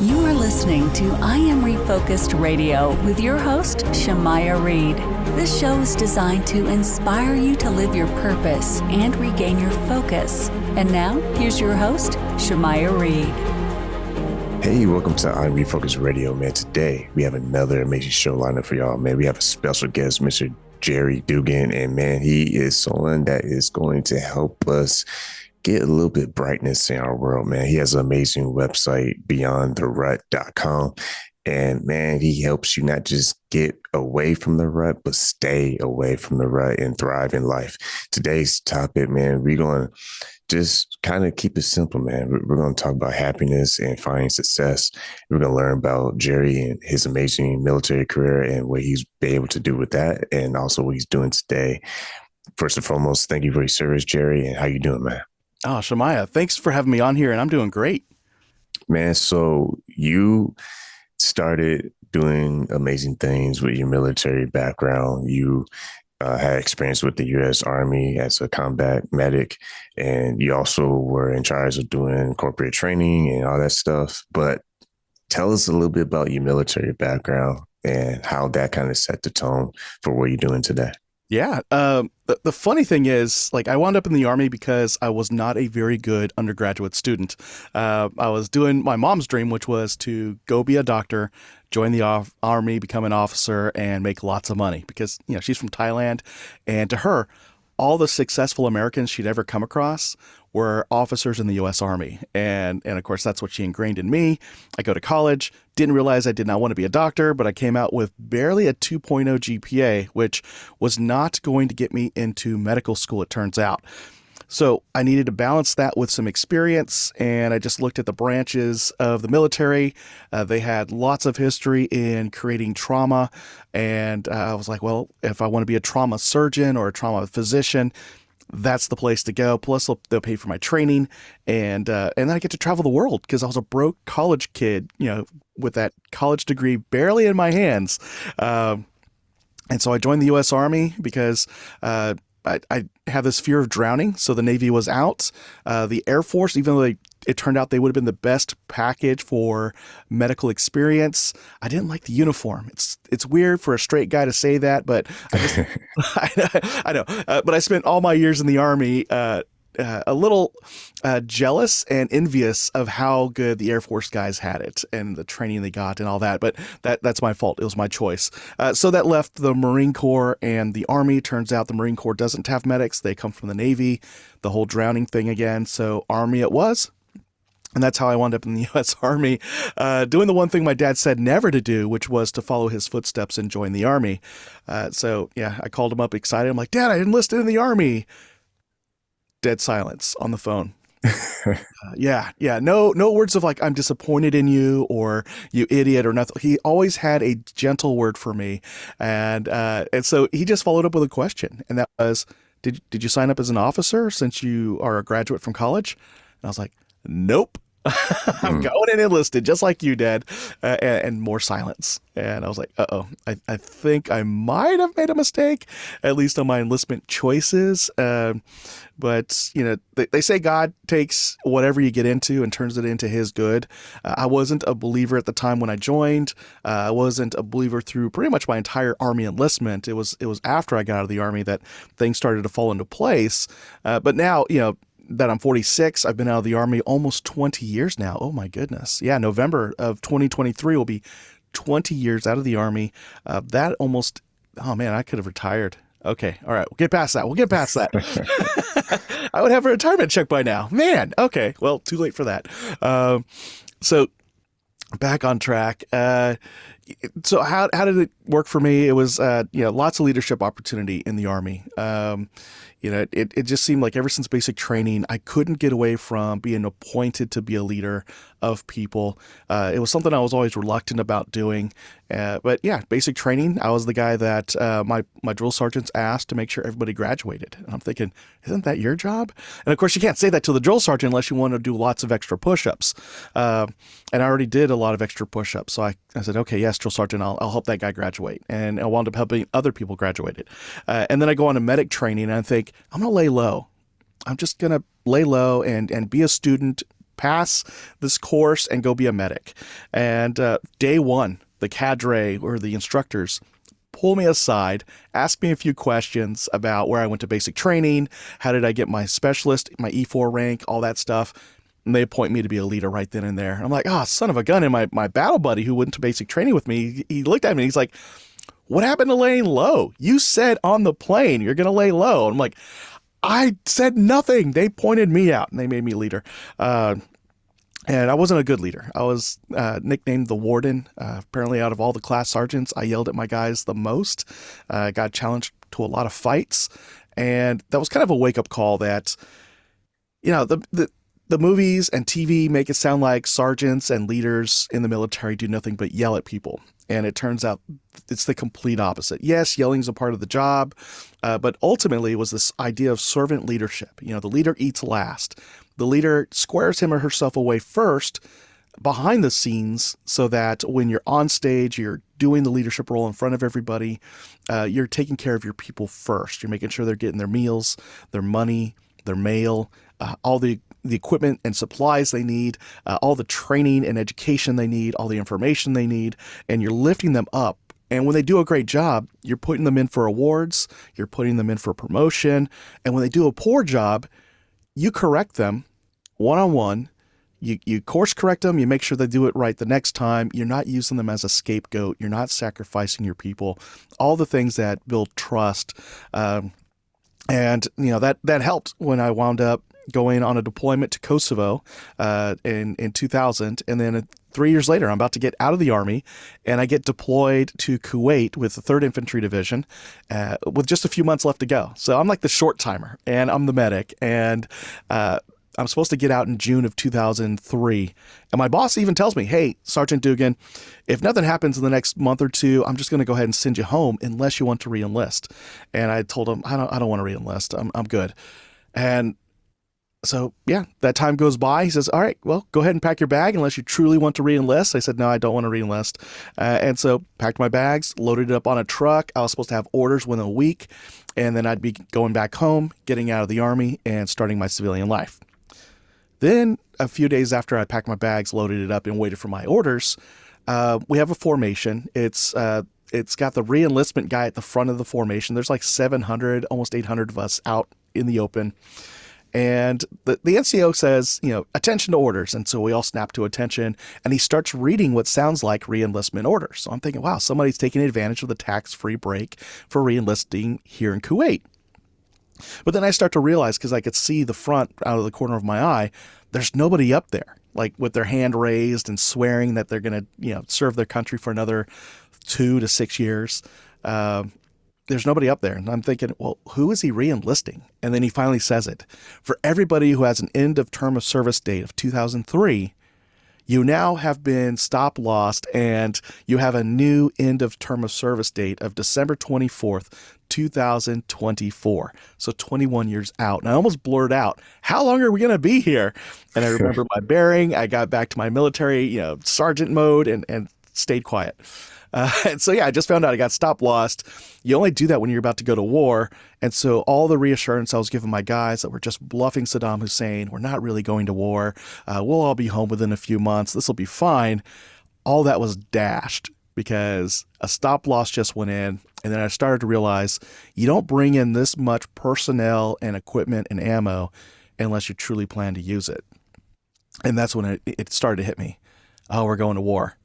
You are listening to I Am Refocused Radio with your host, Shamaya Reed. This show is designed to inspire you to live your purpose and regain your focus. And now, here's your host, Shamaya Reed. Hey, welcome to I Am Refocused Radio, man. Today, we have another amazing show lineup for y'all, man. We have a special guest, Mr. Jerry Dugan, and man, he is someone that is going to help us get a little bit brightness in our world, man. He has an amazing website, beyondtherut.com. And man, he helps you not just get away from the rut, but stay away from the rut and thrive in life. Today's topic, man, we're going to just kind of keep it simple, man. We're going to talk about happiness and finding success. We're going to learn about Jerry and his amazing military career and what he's been able to do with that, and also what he's doing today. First and foremost, thank you for your service, Jerry. And how you doing, man? Oh, Shamaya, thanks for having me on here, and I'm doing great. Man, so you started doing amazing things with your military background. You had experience with the U.S. Army as a combat medic, and you also were in charge of doing corporate training and all that stuff. But tell us a little bit about your military background and how that kind of set the tone for what you're doing today. Yeah. The funny thing is, like, I wound up in the Army because I was not a very good undergraduate student. I was doing my mom's dream, which was to go be a doctor, join the Army, become an officer, and make lots of money because, you know, she's from Thailand. And to her, all the successful Americans she'd ever come across were officers in the U.S. Army. And of course, that's what she ingrained in me. I go to college, didn't realize I did not want to be a doctor, but I came out with barely a 2.0 GPA, which was not going to get me into medical school, it turns out. So I needed to balance that with some experience, and I just looked at the branches of the military. They had lots of history in creating trauma, and I was like, well, if I want to be a trauma surgeon or a trauma physician, that's the place to go. Plus, they'll pay for my training, and then I get to travel the world because I was a broke college kid, you know, with that college degree barely in my hands. And so I joined the U.S. Army because I have this fear of drowning, so the Navy was out. The Air Force, even though it turned out they would have been the best package for medical experience, I didn't like the uniform. It's weird for a straight guy to say that, but I just I know. But I spent all my years in the Army a little jealous and envious of how good the Air Force guys had it and the training they got and all that. But that's my fault. It was my choice. So that left the Marine Corps and the Army. Turns out the Marine Corps doesn't have medics. They come from the Navy, the whole drowning thing again. So Army it was. And that's how I wound up in the U.S. Army, doing the one thing my dad said never to do, which was to follow his footsteps and join the Army. So, yeah, I called him up excited. I'm like, Dad, I enlisted in the Army. Dead silence on the phone. Yeah. No words of like, I'm disappointed in you or you idiot or nothing. He always had a gentle word for me. And so he just followed up with a question. And that was, did you sign up as an officer since you are a graduate from college? And I was like, nope. I'm going and enlisted just like you, Dad. And more silence. And I was like, I think I might have made a mistake, at least on my enlistment choices. But, you know, they say God takes whatever you get into and turns it into his good. I wasn't a believer at the time when I joined. I wasn't a believer through pretty much my entire Army enlistment. It was after I got out of the Army that things started to fall into place. But now, you know, that I'm 46. I've been out of the Army almost 20 years now. Oh my goodness. Yeah. November of 2023 will be 20 years out of the Army. That almost, oh man, I could have retired. Okay. All right. We'll get past that. I would have a retirement check by now, man. Okay. Well, too late for that. So back on track. So how did it work for me? It was, lots of leadership opportunity in the Army. It just seemed like ever since basic training, I couldn't get away from being appointed to be a leader of people. It was something I was always reluctant about doing. But yeah, basic training, I was the guy that my drill sergeants asked to make sure everybody graduated. And I'm thinking, isn't that your job? And of course, you can't say that to the drill sergeant unless you want to do lots of extra push-ups. And I already did a lot of extra push-ups. So I said, okay, yes, drill sergeant, I'll help that guy graduate. And I wound up helping other people graduate. And then I go on to medic training and I think, I'm going to lay low. I'm just going to lay low and be a student, pass this course and go be a medic. And day one, the cadre or the instructors pull me aside, ask me a few questions about where I went to basic training, how did I get my specialist, my E4 rank, all that stuff. And they appoint me to be a leader right then and there. And I'm like, oh, son of a gun. And my battle buddy who went to basic training with me, he looked at me and he's like, what happened to laying low? You said on the plane you're going to lay low. And I'm like, I said nothing. They pointed me out and they made me leader. And I wasn't a good leader. I was nicknamed the warden. Apparently, out of all the class sergeants, I yelled at my guys the most. Got challenged to a lot of fights. And that was kind of a wake-up call that, the movies and TV make it sound like sergeants and leaders in the military do nothing but yell at people. And it turns out it's the complete opposite. Yes, yelling is a part of the job, but ultimately it was this idea of servant leadership. The leader eats last. The leader squares him or herself away first behind the scenes so that when you're on stage, you're doing the leadership role in front of everybody, you're taking care of your people first. You're making sure they're getting their meals, their money, their mail, all the equipment and supplies they need, all the training and education they need, all the information they need, and you're lifting them up. And when they do a great job, you're putting them in for awards, you're putting them in for promotion. And when they do a poor job, you correct them one-on-one. You course correct them. You make sure they do it right the next time. You're not using them as a scapegoat. You're not sacrificing your people. All the things that build trust. And that helped when I wound up going on a deployment to Kosovo in 2000. And then 3 years later, I'm about to get out of the Army, and I get deployed to Kuwait with the 3rd Infantry Division with just a few months left to go. So I'm like the short timer, and I'm the medic. And I'm supposed to get out in June of 2003. And my boss even tells me, hey, Sergeant Dugan, if nothing happens in the next month or two, I'm just going to go ahead and send you home unless you want to re-enlist. And I told him, I don't want to re-enlist. I'm good. And so, yeah, that time goes by. He says, all right, well, go ahead and pack your bag unless you truly want to re-enlist. I said, no, I don't want to re-enlist. And so packed my bags, loaded it up on a truck. I was supposed to have orders within a week. And then I'd be going back home, getting out of the Army, and starting my civilian life. Then a few days after I packed my bags, loaded it up, and waited for my orders, we have a formation. It's got the re-enlistment guy at the front of the formation. There's like 700, almost 800 of us out in the open. And the NCO says, attention to orders. And so we all snap to attention, and he starts reading what sounds like re-enlistment orders. So I'm thinking, wow, somebody's taking advantage of the tax-free break for re-enlisting here in Kuwait. But then I start to realize, because I could see the front out of the corner of my eye, there's nobody up there, like with their hand raised and swearing that they're going to, serve their country for another 2 to 6 years. There's nobody up there. And I'm thinking, well, who is he re-enlisting? And then he finally says it. For everybody who has an end of term of service date of 2003, you now have been stop-lossed, and you have a new end of term of service date of December 24th, 2024. So 21 years out. And I almost blurred out, how long are we going to be here? And I remember my bearing. I got back to my military, sergeant mode, and stayed quiet. And so, yeah, I just found out I got stop-lost. You only do that when you're about to go to war. And so all the reassurance I was giving my guys that were just bluffing Saddam Hussein, we're not really going to war. We'll all be home within a few months. This will be fine. All that was dashed because a stop-loss just went in. And then I started to realize you don't bring in this much personnel and equipment and ammo unless you truly plan to use it. And that's when it started to hit me. Oh, we're going to war.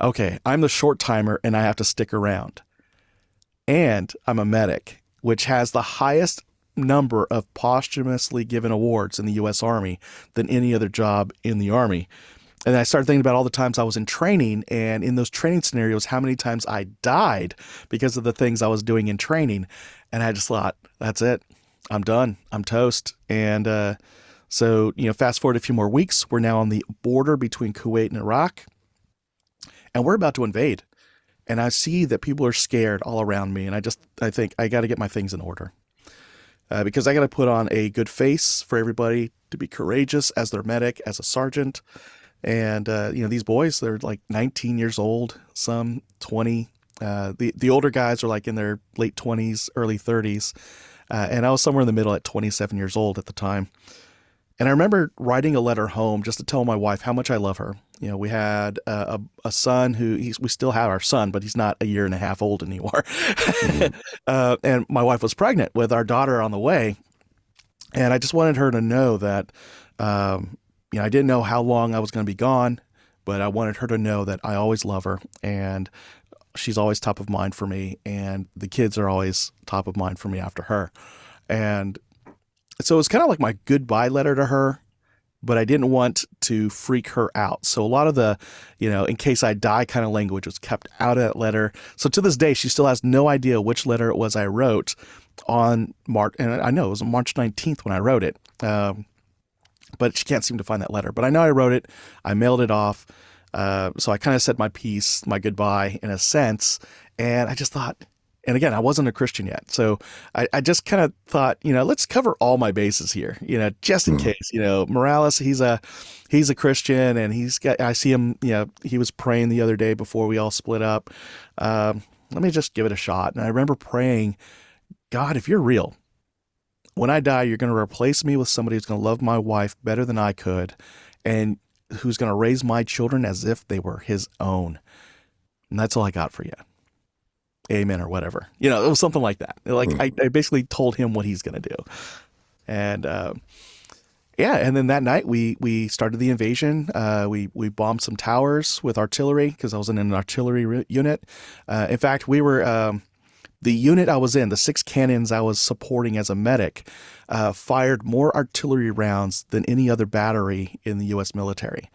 Okay, I'm the short timer and I have to stick around. And I'm a medic, which has the highest number of posthumously given awards in the U.S. Army than any other job in the Army. And I started thinking about all the times I was in training, and in those training scenarios, how many times I died because of the things I was doing in training. And I just thought, that's it. I'm done. I'm toast. And so, fast forward a few more weeks, we're now on the border between Kuwait and Iraq. And we're about to invade. And I see that people are scared all around me. And I think I got to get my things in order. Because I got to put on a good face for everybody to be courageous as their medic, as a sergeant. And, these boys, they're like 19 years old, some 20. The older guys are like in their late 20s, early 30s. And I was somewhere in the middle at 27 years old at the time. And I remember writing a letter home just to tell my wife how much I love her. We had a son we still have our son, but he's not a year and a half old anymore. Mm-hmm. And my wife was pregnant with our daughter on the way. And I just wanted her to know that, I didn't know how long I was going to be gone, but I wanted her to know that I always love her and she's always top of mind for me. And the kids are always top of mind for me after her. And so it was kind of like my goodbye letter to her, but I didn't want to freak her out. So a lot of the, in case I die kind of language was kept out of that letter. So to this day, she still has no idea which letter it was I wrote on March. And I know it was March 19th when I wrote it. But she can't seem to find that letter. But I know I wrote it. I mailed it off. So I kind of said my piece, my goodbye in a sense. And I just thought, and again, I wasn't a Christian yet. So I just kind of thought, let's cover all my bases here, just in case, Morales, he's a Christian and I see him, he was praying the other day before we all split up. Let me just give it a shot. And I remember praying, God, if you're real, when I die, you're going to replace me with somebody who's going to love my wife better than I could and who's going to raise my children as if they were his own. And that's all I got for you. Amen or whatever. It was something like that. Like I basically told him what he's going to do. And and then that night we started the invasion. We bombed some towers with artillery because I was in an artillery unit. In fact, we were the unit I was in, the 6 cannons I was supporting as a medic, fired more artillery rounds than any other battery in the U.S. military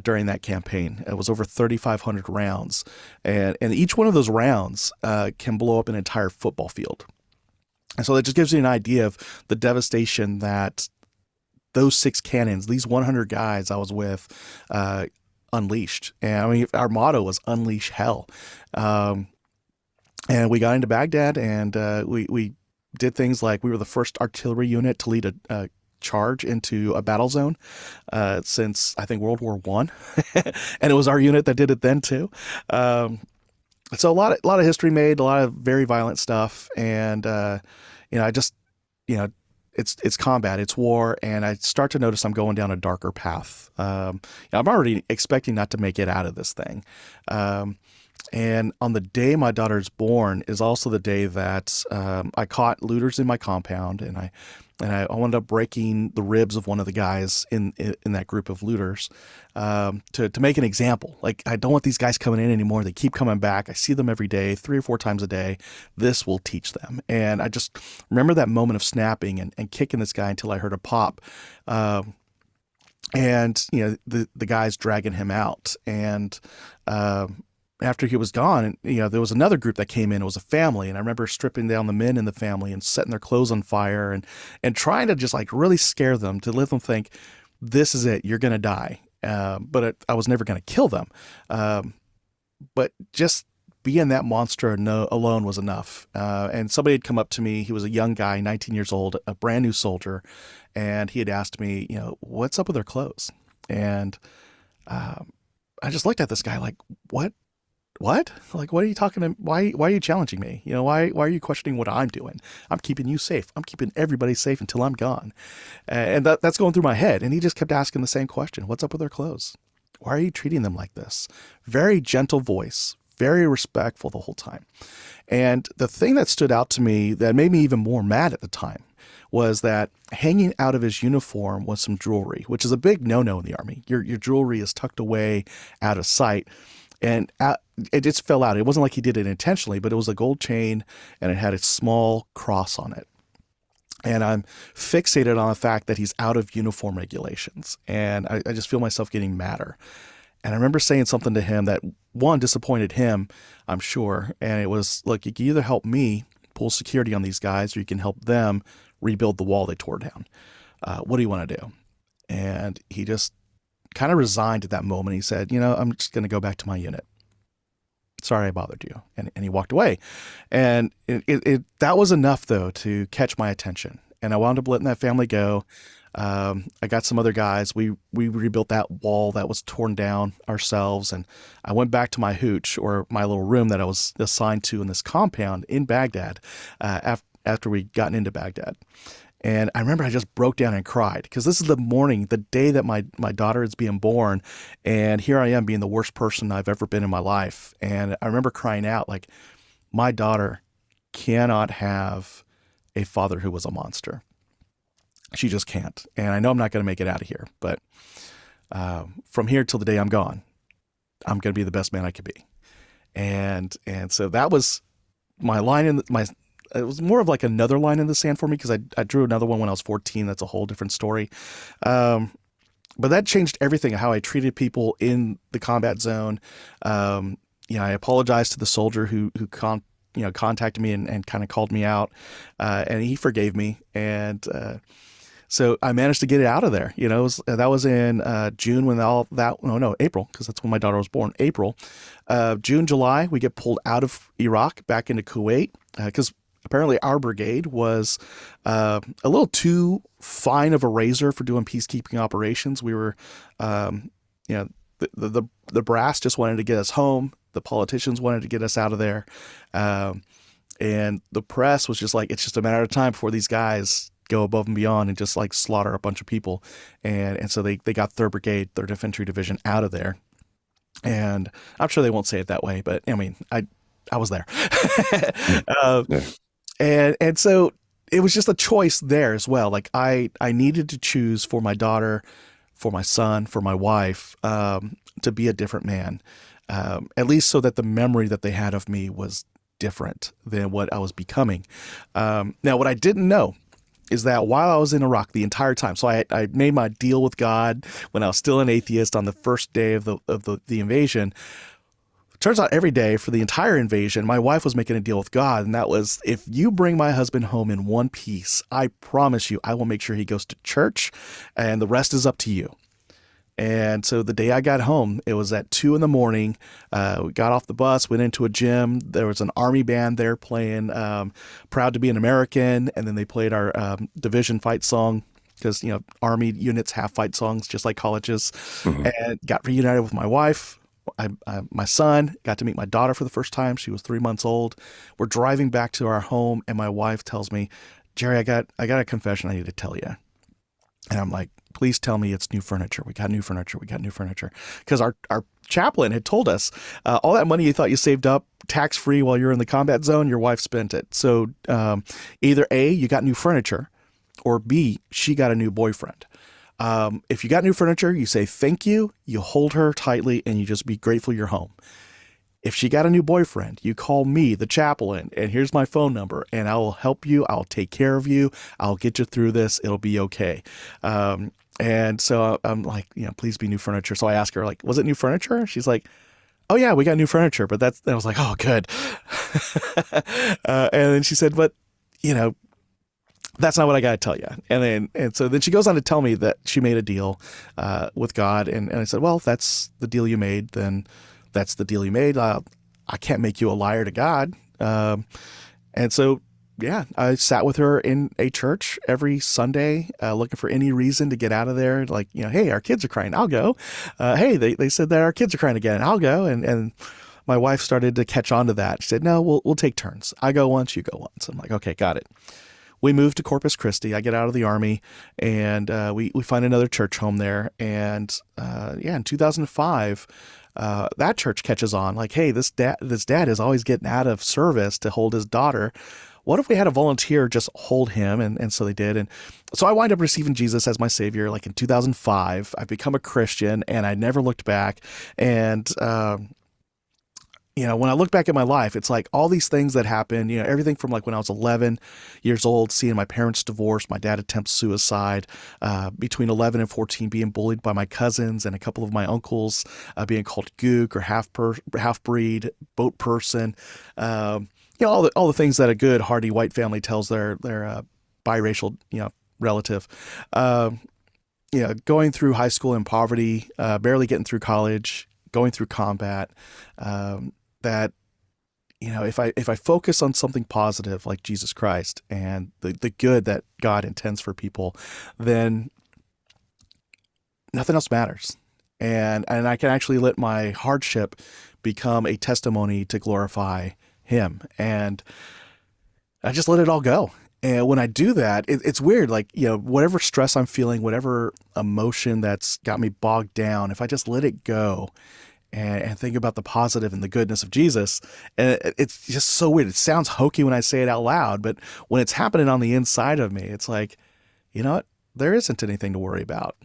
during that campaign. It was over 3,500 rounds. And each one of those rounds can blow up an entire football field. And so that just gives you an idea of the devastation that those 6 cannons, these 100 guys I was with, unleashed. And I mean, our motto was unleash hell. And we got into Baghdad, and we did things like we were the first artillery unit to lead a charge into a battle zone since I think World War I, and it was our unit that did it then too. So a lot of history made, a lot of very violent stuff, and I just it's combat, it's war, and I start to notice I'm going down a darker path. I'm already expecting not to make it out of this thing. And on the day my daughter's born is also the day that I caught looters in my compound, and I wound up breaking the ribs of one of the guys in that group of looters to make an example. Like, I don't want these guys coming in anymore. They keep coming back. I see them every day, 3 or 4 times a day. This will teach them. And I just remember that moment of snapping and kicking this guy until I heard a pop. And the guy's dragging him out, and after he was gone, there was another group that came in. It was a family, and I remember stripping down the men in the family and setting their clothes on fire and trying to just like really scare them, to let them think, this is it, you're gonna die. But I was never gonna kill them. But just being that monster alone was enough. And somebody had come up to me. He was a young guy, 19 years old, a brand new soldier, and he had asked me, what's up with their clothes? And I just looked at this guy like, what? Like, what are you talking to? Why are you challenging me? Why are you questioning what I'm doing? I'm keeping you safe. I'm keeping everybody safe until I'm gone. And that's going through my head. And he just kept asking the same question. What's up with their clothes? Why are you treating them like this? Very gentle voice, very respectful the whole time. And the thing that stood out to me that made me even more mad at the time was that hanging out of his uniform was some jewelry, which is a big no-no in the Army. Your jewelry is tucked away out of sight. And it just fell out. It wasn't like he did it intentionally, but it was a gold chain and it had a small cross on it. And I'm fixated on the fact that he's out of uniform regulations. And I just feel myself getting madder. And I remember saying something to him that, one, disappointed him, I'm sure. And it was, look, you can either help me pull security on these guys or you can help them rebuild the wall they tore down. What do you want to do? And he just kind of resigned at that moment. He said, I'm just going to go back to my unit. Sorry I bothered you. And he walked away. And that was enough, though, to catch my attention. And I wound up letting that family go. I got some other guys. We rebuilt that wall that was torn down ourselves. And I went back to my hooch, or my little room that I was assigned to in this compound in Baghdad after we'd gotten into Baghdad. And I remember I just broke down and cried because this is the morning, the day that my daughter is being born. And here I am being the worst person I've ever been in my life. And I remember crying out like, my daughter cannot have a father who was a monster. She just can't. And I know I'm not going to make it out of here, but from here till the day I'm gone, I'm going to be the best man I could be. And so that was my line in it was more of like another line in the sand for me because I drew another one when I was 14. That's a whole different story. But that changed everything, how I treated people in the combat zone. I apologized to the soldier who contacted me and kind of called me out, and he forgave me. And so I managed to get it out of there. That was in June when April, because that's when my daughter was born. April, June, July, we get pulled out of Iraq back into Kuwait because apparently our brigade was a little too fine of a razor for doing peacekeeping operations. We were, the brass just wanted to get us home. The politicians wanted to get us out of there. And the press was just like, it's just a matter of time before these guys go above and beyond and just like slaughter a bunch of people. And so they got 3rd Brigade, 3rd Infantry Division out of there. And I'm sure they won't say it that way, but I mean, I was there. And so it was just a choice there as well. Like I needed to choose for my daughter, for my son, for my wife, to be a different man, at least so that the memory that they had of me was different than what I was becoming. Now, what I didn't know is that while I was in Iraq the entire time, so I made my deal with God when I was still an atheist on the first day of the invasion. Turns out every day for the entire invasion, my wife was making a deal with God, and that was, if you bring my husband home in one piece, I promise you, I will make sure he goes to church, and the rest is up to you. And so the day I got home, it was at 2 a.m. We got off the bus, went into a gym. There was an Army band there playing Proud to be an American, and then they played our division fight song because, Army units have fight songs just like colleges. Mm-hmm. And got reunited with my wife. My son got to meet my daughter for the first time. She was 3 months old. We're driving back to our home, and my wife tells me, "Jerry, I got a confession I need to tell you." And I'm like, "Please tell me it's new furniture. We got new furniture. We got new furniture." Because our chaplain had told us, all that money you thought you saved up tax-free while you're in the combat zone, your wife spent it. So either A, you got new furniture, or B, she got a new boyfriend. If you got new furniture, you say thank you, you hold her tightly, and you just be grateful you're home. If she got a new boyfriend, you call me, the chaplain, and here's my phone number, and I will help you. I'll take care of you. I'll get you through this. It'll be okay. And so I'm like, please be new furniture. So I asked her, like, was it new furniture? She's like, "Oh yeah, we got new furniture." But I was like, oh, good. And then she said, "But, that's not what I got to tell you." And so then she goes on to tell me that she made a deal with God. And I said, "Well, if that's the deal you made, then that's the deal you made. I can't make you a liar to God." And so, yeah, I sat with her in a church every Sunday, looking for any reason to get out of there. Like, hey, our kids are crying, I'll go. Hey, they said that our kids are crying again, I'll go. And my wife started to catch on to that. She said, "No, we'll take turns. I go once, you go once." I'm like, okay, got it. We moved to Corpus Christi. I get out of the Army, and we find another church home there. And in 2005, that church catches on. Like, hey, this dad is always getting out of service to hold his daughter. What if we had a volunteer just hold him? And so they did. And so I wind up receiving Jesus as my Savior, like in 2005. I've become a Christian, and I never looked back. And when I look back at my life, it's like all these things that happened, everything from like when I was 11 years old, seeing my parents divorce, my dad attempts suicide, between 11 and 14, being bullied by my cousins and a couple of my uncles, being called gook or half-breed, boat person, all the things that a good, hearty white family tells their biracial, relative. Going through high school in poverty, barely getting through college, going through combat, that, if I focus on something positive like Jesus Christ and the good that God intends for people, then nothing else matters. And I can actually let my hardship become a testimony to glorify Him. And I just let it all go. And when I do that, it's weird. Like, whatever stress I'm feeling, whatever emotion that's got me bogged down, if I just let it go and think about the positive and the goodness of Jesus, and it's just so weird. It sounds hokey when I say it out loud, but when it's happening on the inside of me, it's like, you know what? There isn't anything to worry about.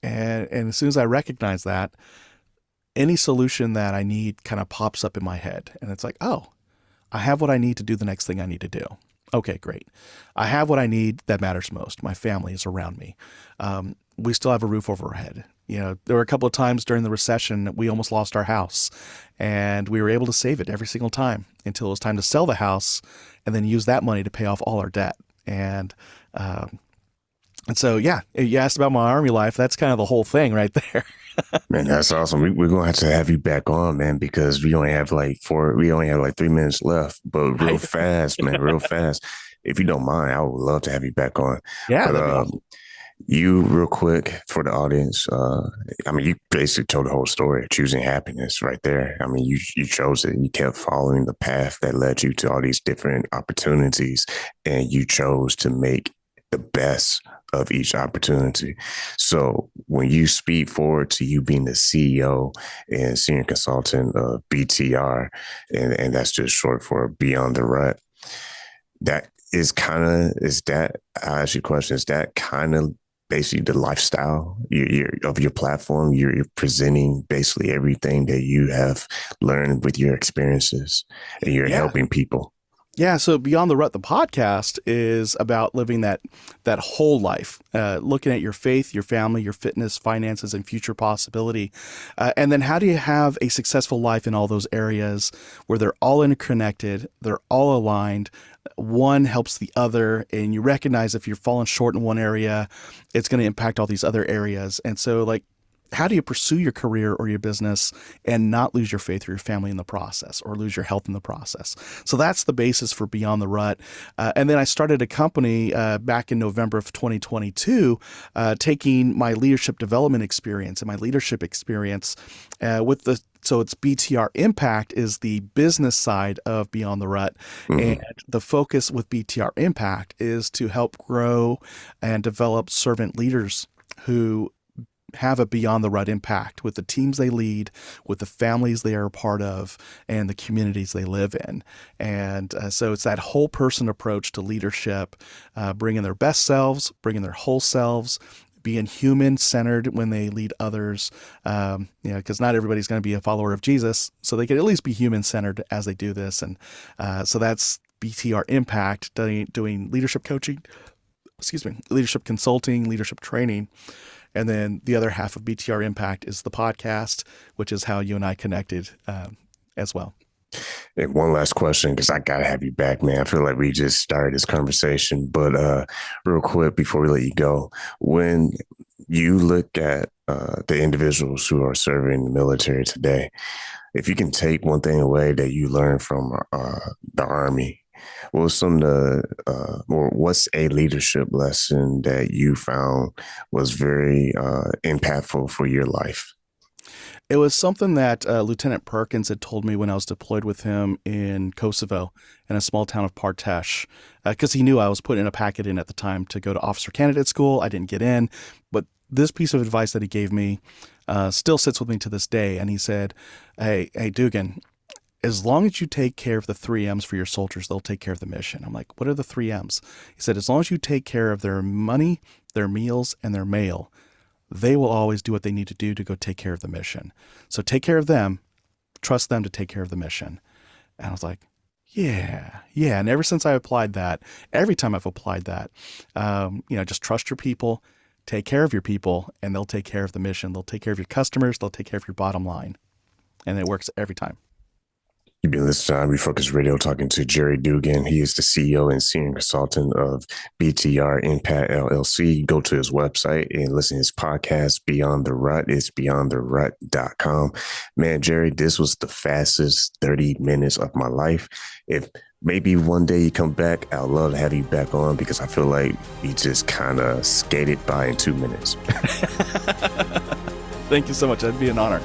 And as soon as I recognize that, any solution that I need kind of pops up in my head. And it's like, oh, I have what I need to do the next thing I need to do. Okay, great. I have what I need that matters most. My family is around me. We still have a roof over our head. There were a couple of times during the recession that we almost lost our house, and we were able to save it every single time until it was time to sell the house and then use that money to pay off all our debt. And so, yeah, you asked about my Army life. That's kind of the whole thing right there. Man, that's awesome. We're going to have you back on, man, because we only have like 3 minutes left, but real fast, man, real fast. If you don't mind, I would love to have you back on. Yeah. But, you real quick for the audience. You basically told the whole story of choosing happiness right there. You chose it. You kept following the path that led you to all these different opportunities, and you chose to make the best of each opportunity. So when you speed forward to you being the CEO and senior consultant of BTR, and that's just short for Beyond the Rut, I ask you a question, is that kind of basically the lifestyle of your platform? You're presenting basically everything that you have learned with your experiences, and you're helping people. Yeah, so Beyond the Rut, the podcast, is about living that whole life, looking at your faith, your family, your fitness, finances, and future possibility. And then how do you have a successful life in all those areas where they're all interconnected, they're all aligned, one helps the other, and you recognize if you're falling short in one area, it's going to impact all these other areas. And so, how do you pursue your career or your business and not lose your faith or your family in the process, or lose your health in the process? So that's the basis for Beyond the Rut. And then I started a company back in November of 2022, taking my leadership development experience and my leadership experience so it's BTR Impact is the business side of Beyond the Rut. Mm-hmm. And the focus with BTR Impact is to help grow and develop servant leaders who have a Beyond the Rut impact with the teams they lead, with the families they are a part of, and the communities they live in. And so it's that whole person approach to leadership, bringing their best selves, bringing their whole selves, being human-centered when they lead others, because not everybody's going to be a follower of Jesus, so they can at least be human-centered as they do this. And so that's BTR Impact, doing leadership coaching, leadership consulting, leadership training. And then the other half of BTR Impact is the podcast, which is how you and I connected as well. And one last question, because I got to have you back, man. I feel like we just started this conversation, but real quick before we let you go, when you look at the individuals who are serving the military today, if you can take one thing away that you learned from the Army, what's a leadership lesson that you found was very impactful for your life? It was something that Lieutenant Perkins had told me when I was deployed with him in Kosovo in a small town of Partesh, because he knew I was putting a packet in at the time to go to officer candidate school. I didn't get in, but this piece of advice that he gave me still sits with me to this day. And he said, hey, Dugan, as long as you take care of the 3 M's for your soldiers, they'll take care of the mission. I'm like, what are the 3 M's? He said, as long as you take care of their money, their meals, and their mail, they will always do what they need to do to go take care of the mission. So take care of them, trust them to take care of the mission. And I was like, yeah. And ever since I applied that, every time I've applied that, just trust your people, take care of your people, and they'll take care of the mission. They'll take care of your customers. They'll take care of your bottom line. And it works every time. You've been listening to Refocus Radio, talking to Jerry Dugan. He is the CEO and senior consultant of BTR Impact LLC. Go to his website and listen to his podcast, Beyond the Rut. It's beyondtherut.com. Man, Jerry, this was the fastest 30 minutes of my life. If maybe one day you come back, I'd love to have you back on, because I feel like you just kind of skated by in 2 minutes. Thank you so much. That'd be an honor.